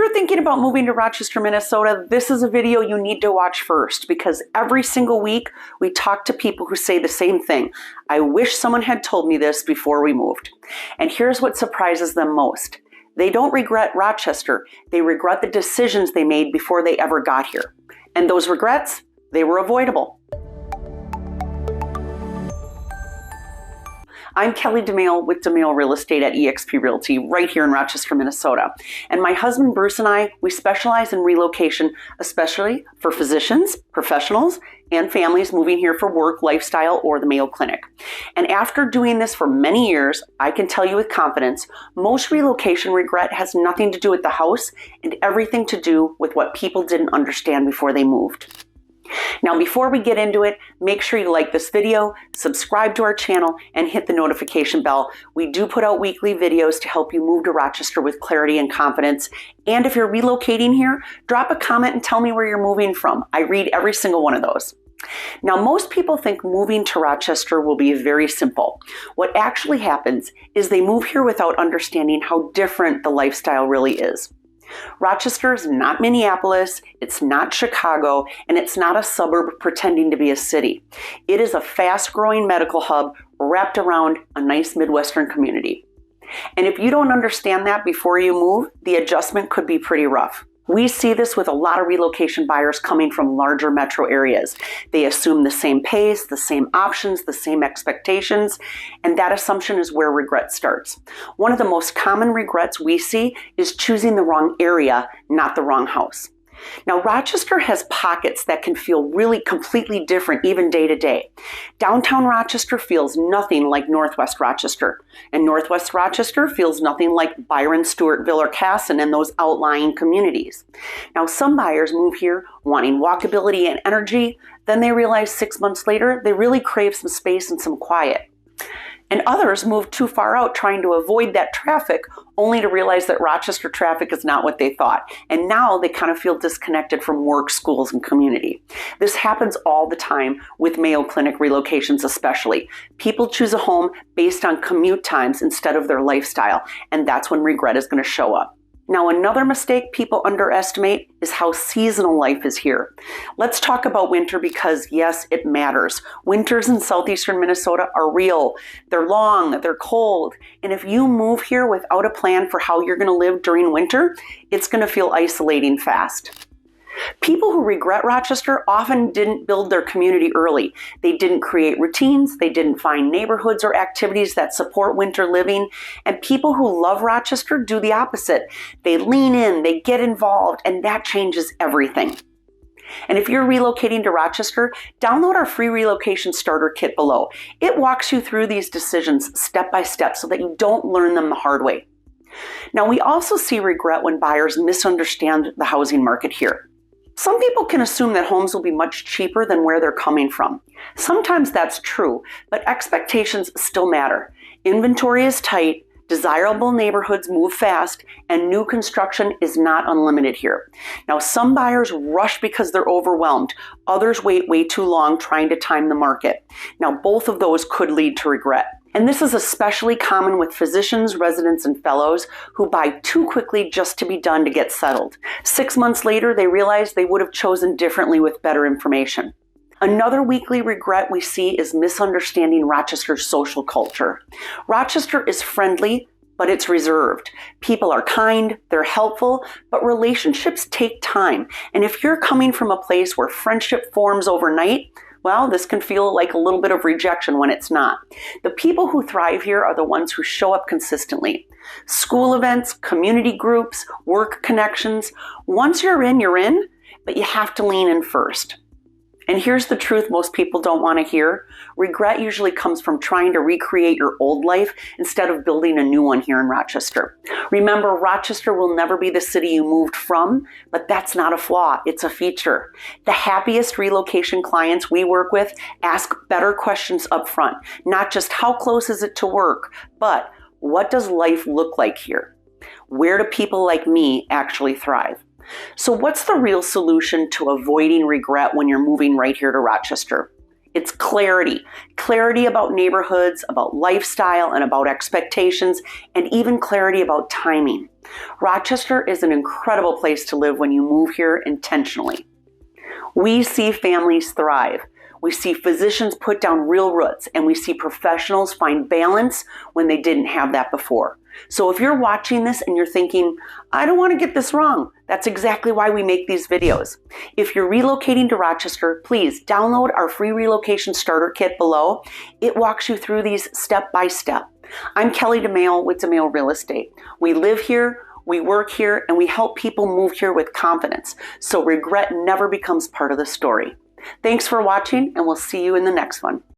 you're thinking about moving to Rochester, Minnesota, this is a video you need to watch first, because every single week we talk to people who say the same thing. I wish someone had told me this before we moved. And here's what surprises them most. They don't regret Rochester. They regret the decisions they made before they ever got here. And those regrets, they were avoidable. I'm Kelly Domaille with Domaille Real Estate at eXp Realty right here in Rochester, Minnesota. And my husband Bruce and I, we specialize in relocation, especially for physicians, professionals, and families moving here for work, lifestyle, or the Mayo Clinic. And after doing this for many years, I can tell you with confidence, most relocation regret has nothing to do with the house and everything to do with what people didn't understand before they moved. Now, before we get into it, make sure you like this video, subscribe to our channel, and hit the notification bell. We do put out weekly videos to help you move to Rochester with clarity and confidence. And if you're relocating here, drop a comment and tell me where you're moving from. I read every single one of those. Now, most people think moving to Rochester will be very simple. What actually happens is they move here without understanding how different the lifestyle really is. Rochester is not Minneapolis, it's not Chicago, and it's not a suburb pretending to be a city. It is a fast-growing medical hub wrapped around a nice Midwestern community. And if you don't understand that before you move, the adjustment could be pretty rough. We see this with a lot of relocation buyers coming from larger metro areas. They assume the same pace, the same options, the same expectations, and that assumption is where regret starts. One of the most common regrets we see is choosing the wrong area, not the wrong house. Now, Rochester has pockets that can feel really completely different even day to day. Downtown Rochester feels nothing like Northwest Rochester, and Northwest Rochester feels nothing like Byron, Stewartville, or Casson and those outlying communities. Now, some buyers move here wanting walkability and energy, then they realize 6 months later they really crave some space and some quiet. And others move too far out trying to avoid that traffic, only to realize that Rochester traffic is not what they thought. And now they kind of feel disconnected from work, schools, and community. This happens all the time with Mayo Clinic relocations especially. People choose a home based on commute times instead of their lifestyle, and that's when regret is going to show up. Now, another mistake people underestimate is how seasonal life is here. Let's talk about winter because, yes, it matters. Winters in southeastern Minnesota are real. They're long, they're cold, and if you move here without a plan for how you're going to live during winter, it's going to feel isolating fast. People who regret Rochester often didn't build their community early. They didn't create routines, they didn't find neighborhoods or activities that support winter living, and people who love Rochester do the opposite. They lean in, they get involved, and that changes everything. And if you're relocating to Rochester, download our free relocation starter kit below. It walks you through these decisions step by step so that you don't learn them the hard way. Now, we also see regret when buyers misunderstand the housing market here. Some people can assume that homes will be much cheaper than where they're coming from. Sometimes that's true, but expectations still matter. Inventory is tight, desirable neighborhoods move fast, and new construction is not unlimited here. Now, some buyers rush because they're overwhelmed. Others wait way too long trying to time the market. Now, both of those could lead to regret. And this is especially common with physicians, residents, and fellows who buy too quickly just to be done to get settled. 6 months later, they realize they would have chosen differently with better information. Another weekly regret we see is misunderstanding Rochester's social culture. Rochester is friendly, but it's reserved. People are kind, they're helpful, but relationships take time. And if you're coming from a place where friendship forms overnight, well, this can feel like a little bit of rejection when it's not. The people who thrive here are the ones who show up consistently. School events, community groups, work connections. Once you're in, but you have to lean in first. And here's the truth most people don't want to hear. Regret usually comes from trying to recreate your old life instead of building a new one here in Rochester. Remember, Rochester will never be the city you moved from, but that's not a flaw, it's a feature. The happiest relocation clients we work with ask better questions up front. Not just how close is it to work, but what does life look like here? Where do people like me actually thrive? So what's the real solution to avoiding regret when you're moving right here to Rochester? It's clarity. Clarity about neighborhoods, about lifestyle, and about expectations, and even clarity about timing. Rochester is an incredible place to live when you move here intentionally. We see families thrive. We see physicians put down real roots, and we see professionals find balance when they didn't have that before. So if you're watching this and you're thinking, I don't want to get this wrong, that's exactly why we make these videos. If you're relocating to Rochester, please download our free relocation starter kit below. It walks you through these step by step. I'm Kelly Domaille with Domaille Real Estate. We live here, we work here, and we help people move here with confidence, so regret never becomes part of the story. Thanks for watching, and we'll see you in the next one.